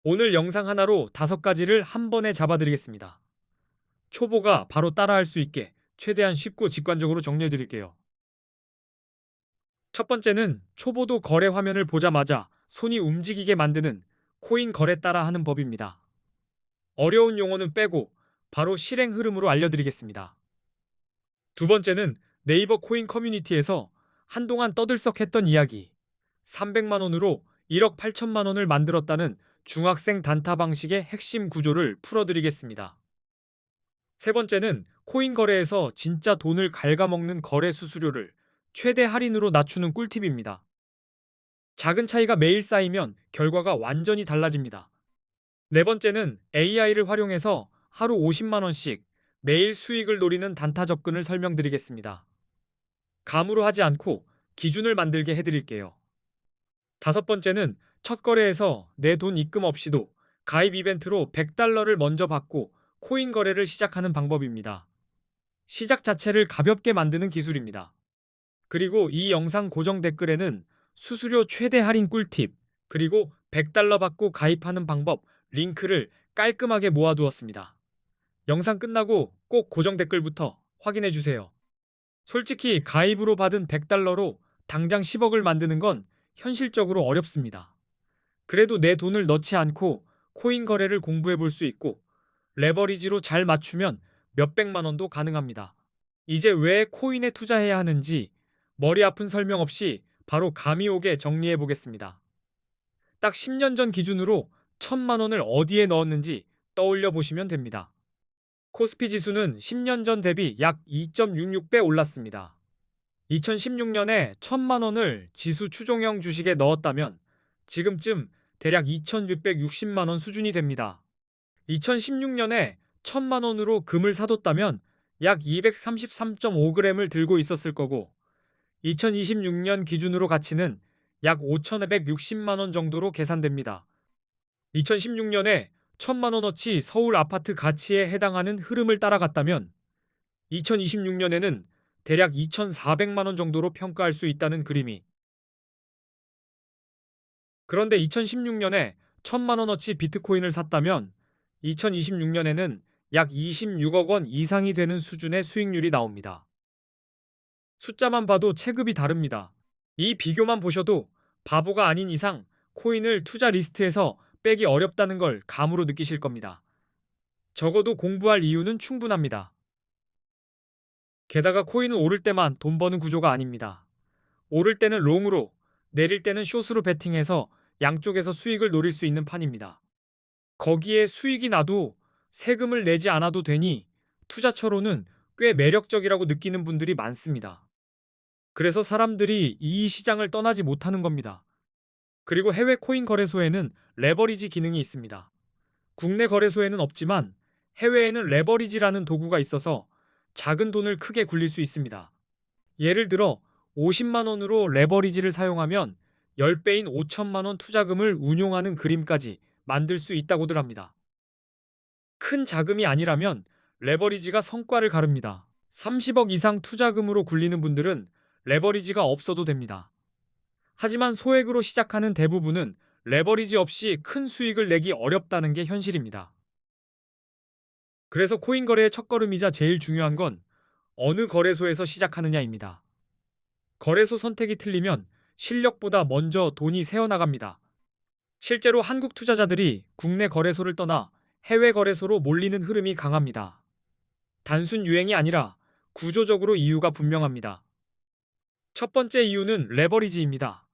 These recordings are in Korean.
오늘 영상 하나로 5가지를 한 번에 잡아드리겠습니다. 초보가 바로 따라할 수 있게 최대한 쉽고 직관적으로 정리해드릴게요. 첫 번째는 초보도 거래 화면을 보자마자 손이 움직이게 만드는 코인 거래 따라 하는 법입니다. 어려운 용어는 빼고 바로 실행 흐름으로 알려드리겠습니다. 두 번째는 네이버 코인 커뮤니티에서 한동안 떠들썩했던 이야기, 300만 원으로 1억 8천만 원을 만들었다는 중학생 단타 방식의 핵심 구조를 풀어드리겠습니다. 세 번째는 코인 거래에서 진짜 돈을 갉아먹는 거래 수수료를 최대 할인으로 낮추는 꿀팁입니다. 작은 차이가 매일 쌓이면 결과가 완전히 달라집니다. 네 번째는 AI를 활용해서 하루 50만 원씩 매일 수익을 노리는 단타 접근을 설명드리겠습니다. 감으로 하지 않고 기준을 만들게 해드릴게요. 다섯 번째는 첫 거래에서 내 돈 입금 없이도 가입 이벤트로 100달러를 먼저 받고 코인 거래를 시작하는 방법입니다. 시작 자체를 가볍게 만드는 기술입니다. 그리고 이 영상 고정 댓글에는 수수료 최대 할인 꿀팁, 그리고 100달러 받고 가입하는 방법 링크를 깔끔하게 모아두었습니다. 영상 끝나고 꼭 고정 댓글부터 확인해 주세요. 솔직히 가입으로 받은 100달러로 당장 10억을 만드는 건 현실적으로 어렵습니다. 그래도 내 돈을 넣지 않고 코인 거래를 공부해 볼 수 있고 레버리지로 잘 맞추면 몇백만 원도 가능합니다. 이제 왜 코인에 투자해야 하는지 머리 아픈 설명 없이 바로 감이 오게 정리해 보겠습니다. 딱 10년 전 기준으로 1000만 원을 어디에 넣었는지 떠올려 보시면 됩니다. 코스피 지수는 10년 전 대비 약 2.66배 올랐습니다. 2016년에 1000만 원을 지수 추종형 주식에 넣었다면 지금쯤 대략 2660만 원 수준이 됩니다. 2016년에 1000만 원으로 금을 사뒀다면 약 233.5g을 들고 있었을 거고 2026년 기준으로 가치는 약 5260만 원 정도로 계산됩니다. 2016년에 1000만 원어치 서울 아파트 가치에 해당하는 흐름을 따라갔다면 2026년에는 대략 2400만 원 정도로 평가할 수 있다는 그림이. 그런데 2016년에 1000만 원어치 비트코인을 샀다면 2026년에는 약 26억 원 이상이 되는 수준의 수익률이 나옵니다. 숫자만 봐도 체급이 다릅니다. 이 비교만 보셔도 바보가 아닌 이상 코인을 투자 리스트에서 빼기 어렵다는 걸 감으로 느끼실 겁니다. 적어도 공부할 이유는 충분합니다. 게다가 코인은 오를 때만 돈 버는 구조가 아닙니다. 오를 때는 롱으로, 내릴 때는 숏으로 베팅해서 양쪽에서 수익을 노릴 수 있는 판입니다. 거기에 수익이 나도 세금을 내지 않아도 되니 투자처로는 꽤 매력적이라고 느끼는 분들이 많습니다. 그래서 사람들이 이 시장을 떠나지 못하는 겁니다. 그리고 해외 코인 거래소에는 레버리지 기능이 있습니다. 국내 거래소에는 없지만 해외에는 레버리지라는 도구가 있어서 작은 돈을 크게 굴릴 수 있습니다. 예를 들어 50만 원으로 레버리지를 사용하면 10배인 5천만 원 투자금을 운용하는 그림까지 만들 수 있다고들 합니다. 큰 자금이 아니라면 레버리지가 성과를 가릅니다. 30억 이상 투자금으로 굴리는 분들은 레버리지가 없어도 됩니다. 하지만 소액으로 시작하는 대부분은 레버리지 없이 큰 수익을 내기 어렵다는 게 현실입니다. 그래서 코인 거래의 첫걸음이자 제일 중요한 건 어느 거래소에서 시작하느냐입니다. 거래소 선택이 틀리면 실력보다 먼저 돈이 새어나갑니다. 실제로 한국 투자자들이 국내 거래소를 떠나 해외 거래소로 몰리는 흐름이 강합니다. 단순 유행이 아니라 구조적으로 이유가 분명합니다. 첫 번째 이유는 레버리지입니다.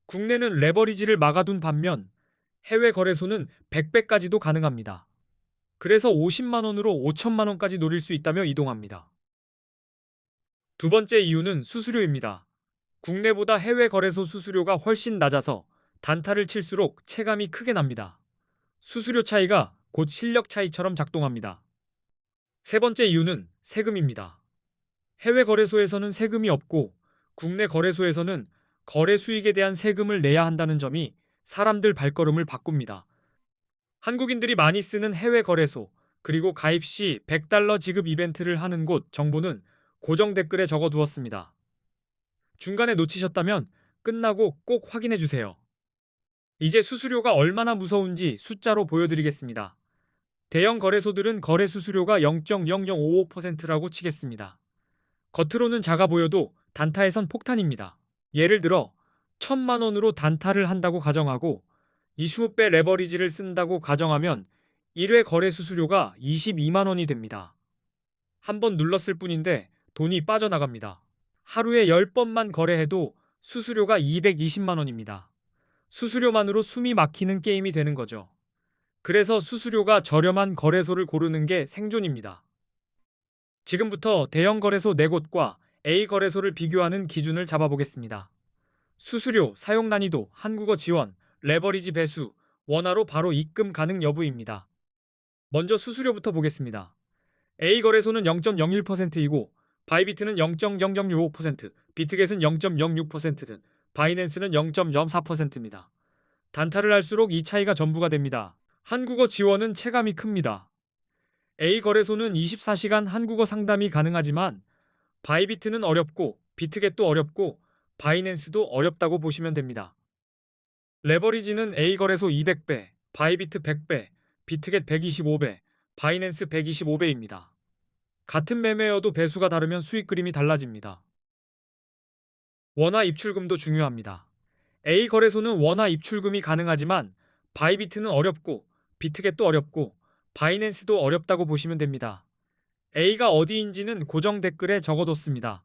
국내는 레버리지를 막아둔 반면 해외 거래소는 100배까지도 가능합니다. 그래서 50만 원으로 5천만 원까지 노릴 수 있다며 이동합니다. 두 번째 이유는 수수료입니다. 국내보다 해외 거래소 수수료가 훨씬 낮아서 단타를 칠수록 체감이 크게 납니다. 수수료 차이가 곧 실력 차이처럼 작동합니다. 세 번째 이유는 세금입니다. 해외 거래소에서는 세금이 없고 국내 거래소에서는 거래 수익에 대한 세금을 내야 한다는 점이 사람들 발걸음을 바꿉니다. 한국인들이 많이 쓰는 해외 거래소, 그리고 가입 시 100달러 지급 이벤트를 하는 곳 정보는 고정 댓글에 적어 두었습니다. 중간에 놓치셨다면 끝나고 꼭 확인해 주세요. 이제 수수료가 얼마나 무서운지 숫자로 보여드리겠습니다. 대형 거래소들은 거래 수수료가 0.0055%라고 치겠습니다. 겉으로는 작아 보여도 단타에선 폭탄입니다. 예를 들어 1,000만 원으로 단타를 한다고 가정하고 25배 레버리지를 쓴다고 가정하면 1회 거래 수수료가 22만 원이 됩니다. 한 번 눌렀을 뿐인데 돈이 빠져나갑니다. 하루에 10번만 거래해도 수수료가 220만 원입니다. 수수료만으로 숨이 막히는 게임이 되는 거죠. 그래서 수수료가 저렴한 거래소를 고르는 게 생존입니다. 지금부터 대형 거래소 4곳과 A 거래소를 비교하는 기준을 잡아보겠습니다. 수수료, 사용 난이도, 한국어 지원, 레버리지 배수, 원화로 바로 입금 가능 여부입니다. 먼저 수수료부터 보겠습니다. A 거래소는 0.01%이고 바이비트는 0.0065%, 비트겟은 0.06% 등 바이낸스는 0.04%입니다. 단타를 할수록 이 차이가 전부가 됩니다. 한국어 지원은 체감이 큽니다. A 거래소는 24시간 한국어 상담이 가능하지만 바이비트는 어렵고 비트겟도 어렵고 바이낸스도 어렵다고 보시면 됩니다. 레버리지는 A 거래소 200배, 바이비트 100배, 비트겟 125배, 바이낸스 125배입니다. 같은 매매여도 배수가 다르면 수익 그림이 달라집니다. 원화 입출금도 중요합니다. A 거래소는 원화 입출금이 가능하지만 바이비트는 어렵고 비트겟도 어렵고 바이낸스도 어렵다고 보시면 됩니다. A가 어디인지는 고정 댓글에 적어뒀습니다.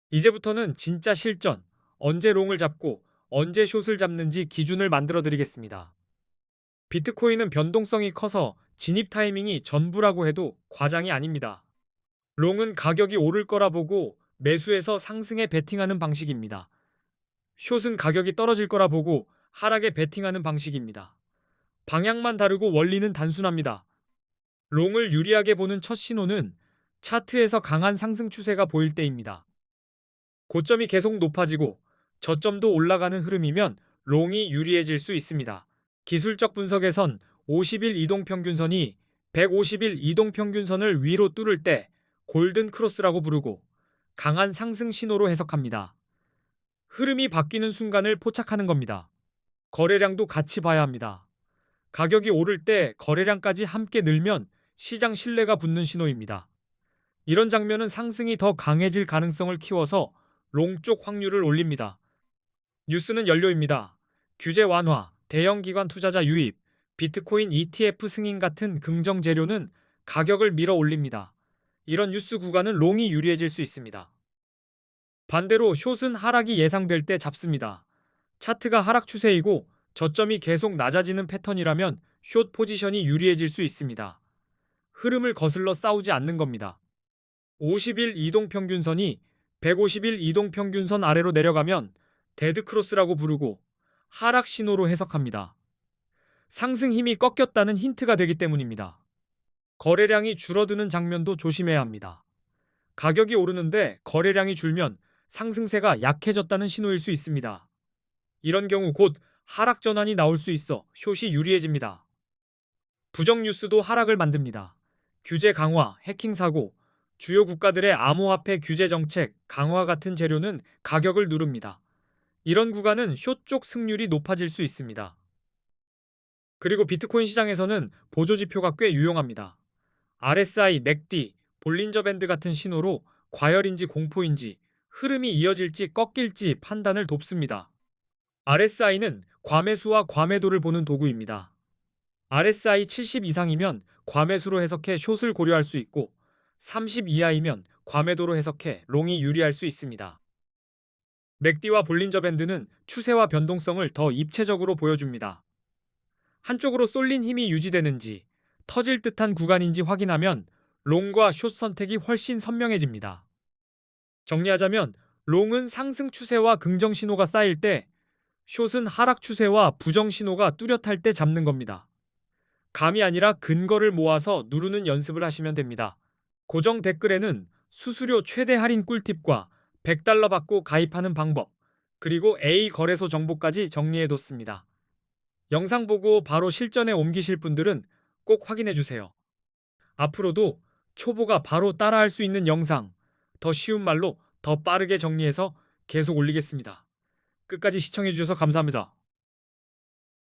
이제부터는 진짜 실전, 언제 롱을 잡고 언제 숏을 잡는지 기준을 만들어 드리겠습니다. 비트코인은 변동성이 커서 진입 타이밍이 전부라고 해도 과장이 아닙니다. 롱은 가격이 오를 거라 보고 매수해서 상승에 베팅하는 방식입니다. 숏은 가격이 떨어질 거라 보고 하락에 베팅하는 방식입니다. 방향만 다르고 원리는 단순합니다. 롱을 유리하게 보는 첫 신호는 차트에서 강한 상승 추세가 보일 때입니다. 고점이 계속 높아지고 저점도 올라가는 흐름이면 롱이 유리해질 수 있습니다. 기술적 분석에선 50일 이동평균선이 150일 이동평균선을 위로 뚫을 때 골든 크로스라고 부르고 강한 상승 신호로 해석합니다. 흐름이 바뀌는 순간을 포착하는 겁니다. 거래량도 같이 봐야 합니다. 가격이 오를 때 거래량까지 함께 늘면 시장 신뢰가 붙는 신호입니다. 이런 장면은 상승이 더 강해질 가능성을 키워서 롱 쪽 확률을 올립니다. 뉴스는 연료입니다. 규제 완화, 대형 기관 투자자 유입, 비트코인 ETF 승인 같은 긍정 재료는 가격을 밀어 올립니다. 이런 뉴스 구간은 롱이 유리해질 수 있습니다. 반대로 숏은 하락이 예상될 때 잡습니다. 차트가 하락 추세이고 저점이 계속 낮아지는 패턴이라면 숏 포지션이 유리해질 수 있습니다. 흐름을 거슬러 싸우지 않는 겁니다. 50일 이동평균선이 150일 이동평균선 아래로 내려가면 데드크로스라고 부르고 하락 신호로 해석합니다. 상승 힘이 꺾였다는 힌트가 되기 때문입니다. 거래량이 줄어드는 장면도 조심해야 합니다. 가격이 오르는데 거래량이 줄면 상승세가 약해졌다는 신호일 수 있습니다. 이런 경우 곧 하락 전환이 나올 수 있어 숏이 유리해집니다. 부정 뉴스도 하락을 만듭니다. 규제 강화, 해킹 사고, 주요 국가들의 암호화폐 규제 정책 강화 같은 재료는 가격을 누릅니다. 이런 구간은 숏 쪽 승률이 높아질 수 있습니다. 그리고 비트코인 시장에서는 보조지표가 꽤 유용합니다. RSI, 맥디, 볼린저 밴드 같은 신호로 과열인지 공포인지 흐름이 이어질지 꺾일지 판단을 돕습니다. RSI는 과매수와 과매도를 보는 도구입니다. RSI 70 이상이면 과매수로 해석해 숏을 고려할 수 있고 30 이하이면 과매도로 해석해 롱이 유리할 수 있습니다. 맥디와 볼린저 밴드는 추세와 변동성을 더 입체적으로 보여줍니다. 한쪽으로 쏠린 힘이 유지되는지 터질 듯한 구간인지 확인하면 롱과 숏 선택이 훨씬 선명해집니다. 정리하자면 롱은 상승 추세와 긍정 신호가 쌓일 때, 숏은 하락 추세와 부정 신호가 뚜렷할 때 잡는 겁니다. 감이 아니라 근거를 모아서 누르는 연습을 하시면 됩니다. 고정 댓글에는 수수료 최대 할인 꿀팁과 $100 받고 가입하는 방법, 그리고 A 거래소 정보까지 정리해뒀습니다. 영상 보고 바로 실전에 옮기실 분들은 꼭 확인해주세요. 앞으로도 초보가 바로 따라할 수 있는 영상, 더 쉬운 말로 더 빠르게 정리해서 계속 올리겠습니다. 끝까지 시청해주셔서 감사합니다.